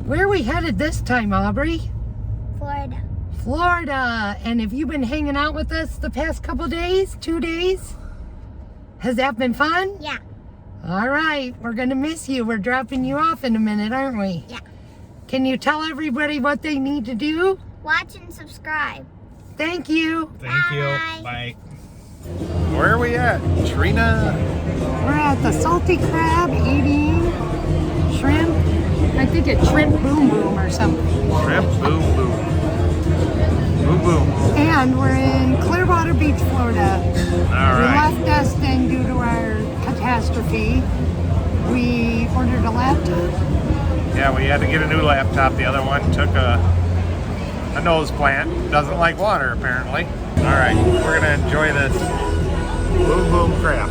Where are we headed this time, Aubrey? Florida. Florida. And have you been hanging out with us the past couple days? 2 days? Has that been fun? Yeah. All right. We're going to miss you. We're dropping you off in a minute, aren't we? Yeah. Can you tell everybody what they need to do? Watch and subscribe. Thank you. Thank you. Bye. Where are we at? Trina? We're at the Salty Crab eating shrimp. I think it's shrimp boom boom or something. Shrimp boom boom. Boom boom. And we're in Clearwater Beach, Florida. All right. We left Destin due to our catastrophe. We ordered a laptop. Yeah, we had to get a new laptop. The other one took a nose plant. Doesn't like water, apparently. All right, we're gonna enjoy this boom boom crab.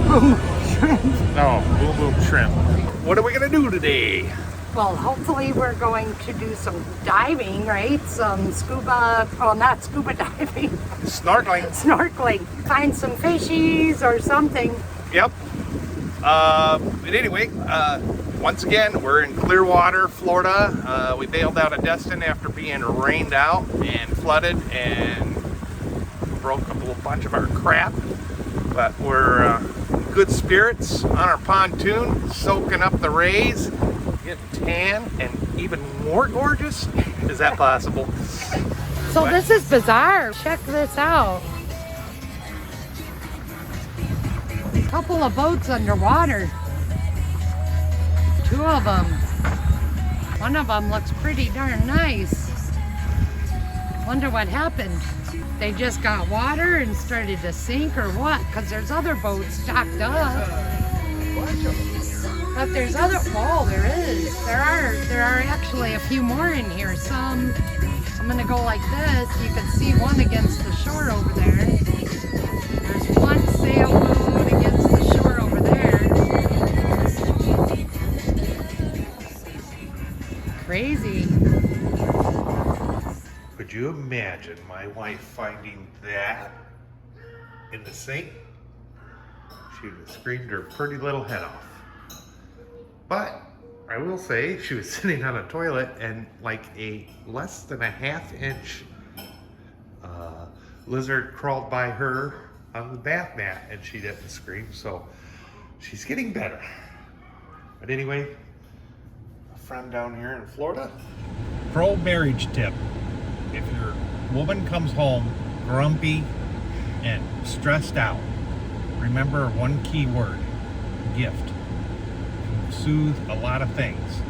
Boom shrimp. No, boom boom shrimp. What are we gonna do today? Well, hopefully we're going to do some diving, right? Some scuba, well, not scuba diving, Snorkeling. snorkeling. Find some fishies or something. Yep. But anyway, once again, we're in Clearwater, Florida. We bailed out of Destin after being rained out and flooded and broke a bunch of our crap. But we're in good spirits on our pontoon, soaking up the rays, getting tan and even more gorgeous. Is that possible? So this is bizarre. Check this out. A couple of boats underwater. 2 of them. One of them looks pretty darn nice. Wonder what happened. They just got water and started to sink or what? Because there's other boats docked up. But there's other, oh, there is. There are actually a few more in here. Some, I'm gonna go like this. You can see one against the shore over there. There's one sailboat against the shore over there. Crazy. Could you imagine my wife finding that in the sink? She would have screamed her pretty little head off. But I will say she was sitting on a toilet and like a less than a ½ inch lizard crawled by her on the bath mat and she didn't scream. So she's getting better. But anyway, a friend down here in Florida. Pro marriage tip. If your woman comes home grumpy and stressed out, remember one key word: gift. Can soothe a lot of things.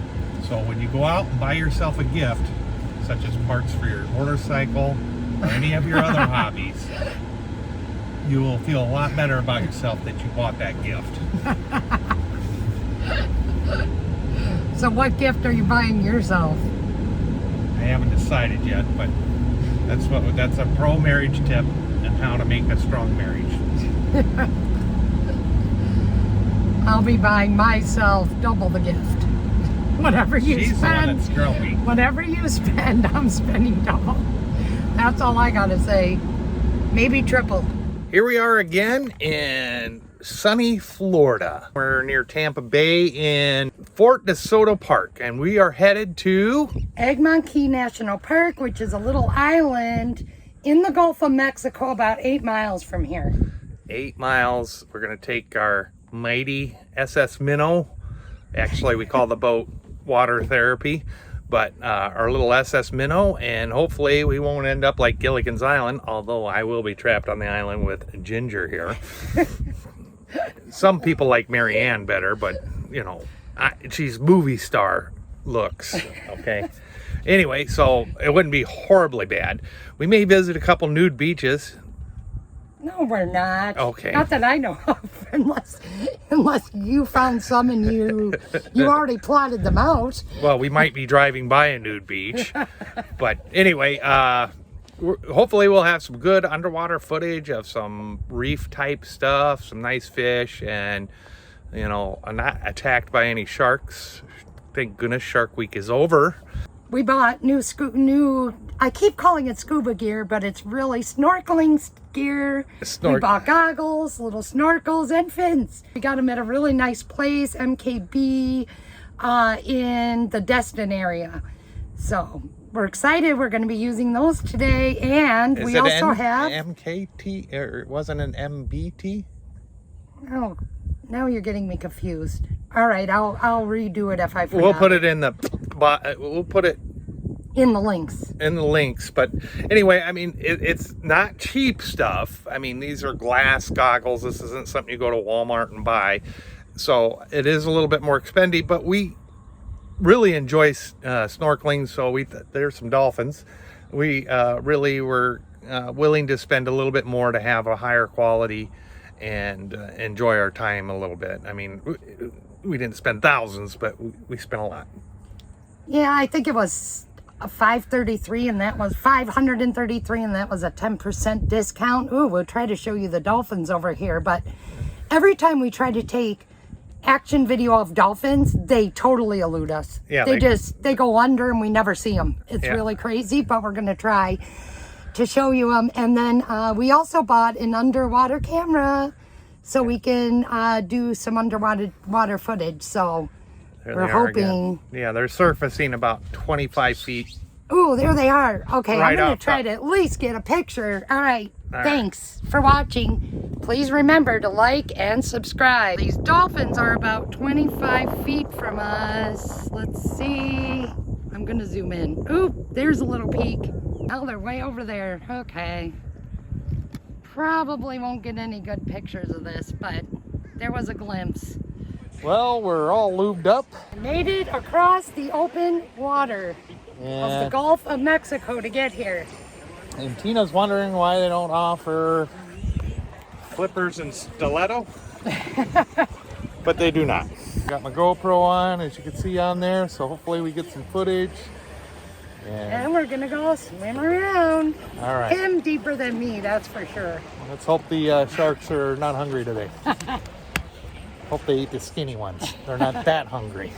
So when you go out and buy yourself a gift, such as parts for your motorcycle or any of your other hobbies, you will feel a lot better about yourself that you bought that gift. So what gift are you buying yourself? I haven't decided yet, but that's a pro marriage tip and how to make a strong marriage. I'll be buying myself double the gift. Whatever you She's spend, the one that's grumpy. whatever you spend, I'm spending double. That's all I gotta say. Maybe triple. Here we are again in sunny Florida. We're near Tampa Bay in Fort DeSoto Park, and we are headed to Egmont Key National Park, which is a little island in the Gulf of Mexico, about 8 miles from here. 8 miles. We're gonna take our mighty SS Minnow. Actually, we call the boat Water Therapy, but our little SS Minnow, and hopefully we won't end up like Gilligan's Island, although I will be trapped on the island with Ginger here. Some people like Marianne better, but you know, she's movie star looks, okay? Anyway, so it wouldn't be horribly bad. We may visit a couple nude beaches. No, we're not. Okay. Not that I know of, unless you found some and you already plotted them out. Well, we might be driving by a nude beach, but anyway, hopefully we'll have some good underwater footage of some reef type stuff, some nice fish, and you know, not attacked by any sharks. Thank goodness Shark Week is over. We bought new, I keep calling it scuba gear, but it's really snorkeling gear. We bought goggles, little snorkels, and fins. We got them at a really nice place, MKB in the Destin area. So we're excited. We're going to be using those today, and we also have MKT, or it wasn't an MBT? Oh, now you're getting me confused. All right, I'll redo it if I forgot. We'll put it in the we'll put it in the links. In the links, but anyway, I mean, it's not cheap stuff. I mean, these are glass goggles. This isn't something you go to Walmart and buy. So it is a little bit more expensive, but we really enjoy snorkeling. So there's some dolphins. We really were willing to spend a little bit more to have a higher quality and enjoy our time a little bit. I mean, we didn't spend thousands, but we spent a lot. Yeah, I think it was 533, and that was 533, and that was a 10% discount. Ooh, we'll try to show you the dolphins over here, but every time we try to take action video of dolphins, they totally elude us. Yeah, they go under and we never see them. It's really crazy, but we're gonna try to show you them. And then we also bought an underwater camera so we can do some underwater footage. So we're hoping. Yeah, they're surfacing about 25 feet. Oh, there they are. Okay, right, I'm going to try to at least get a picture. All right, thanks for watching. Please remember to like and subscribe. These dolphins are about 25 feet from us. Let's see. I'm going to zoom in. Oop, there's a little peek. Oh, they're way over there. Okay. Probably won't get any good pictures of this, but there was a glimpse. Well, we're all lubed up. Made it across the open water of the Gulf of Mexico to get here. And Tina's wondering why they don't offer flippers and stiletto. But they do not. Got my GoPro on, as you can see on there, so hopefully we get some footage. And we're gonna go swim around. All right. Him deeper than me, that's for sure. Let's hope the sharks are not hungry today. Hope they eat the skinny ones. They're not that hungry.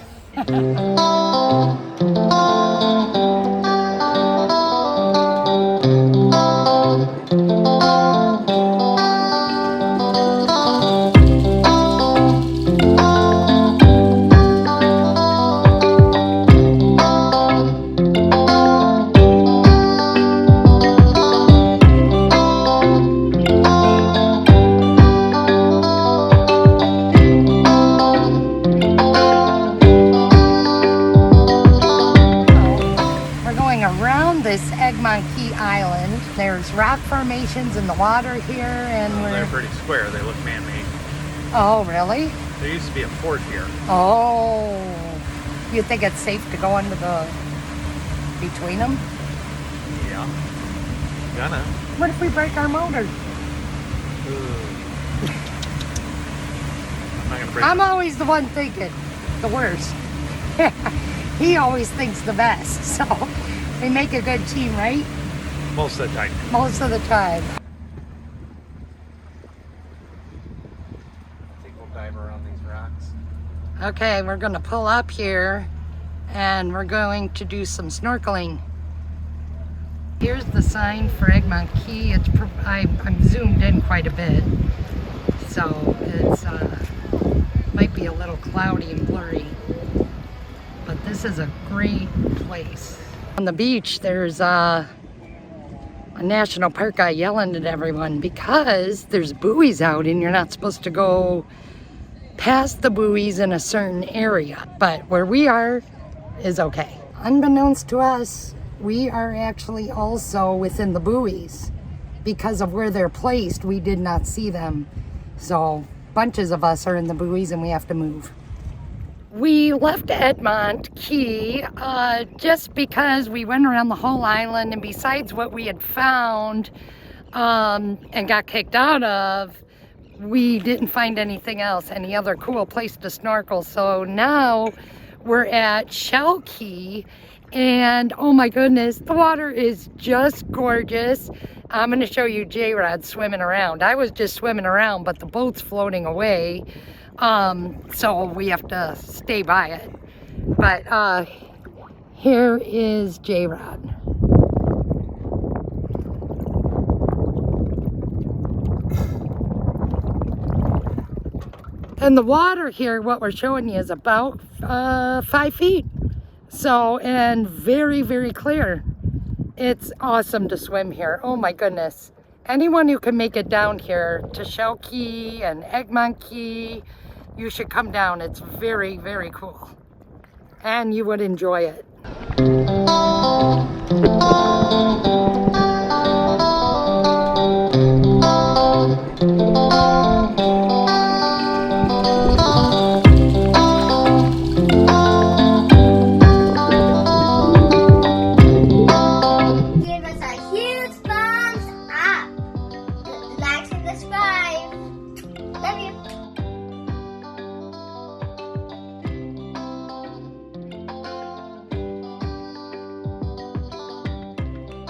This Egmont Key Island. There's rock formations in the water here, and they're pretty square. They look man-made. Oh, really? There used to be a port here. Oh, you think it's safe to go into between them? Yeah, gonna. What if we break our motor? I'm not gonna break. I'm always the one thinking the worst. He always thinks the best, so we make a good team, right? Most of the time. Most of the time. I think we'll dive around these rocks. Okay, we're going to pull up here and we're going to do some snorkeling. Here's the sign for Egmont Key. I'm zoomed in quite a bit, so it's might be a little cloudy and blurry, but this is a great place. On the beach, there's a national park guy yelling at everyone because there's buoys out and you're not supposed to go past the buoys in a certain area. But where we are is okay. Unbeknownst to us, we are actually also within the buoys. Because of where they're placed, we did not see them. So bunches of us are in the buoys and we have to move. We left Egmont Key just because we went around the whole island, and besides what we had found and got kicked out of, we didn't find anything else, any other cool place to snorkel. So now we're at Shell Key, and oh my goodness, the water is just gorgeous. I'm going to show you Jayrod swimming around. I was just swimming around, but the boat's floating away. So we have to stay by it. But here is Jayrod. And the water here, what we're showing you, is about 5 feet. So, and very, very clear. It's awesome to swim here. Oh my goodness. Anyone who can make it down here to Shell Key and Egmont Key, you should come down. It's very, very cool. And you would enjoy it.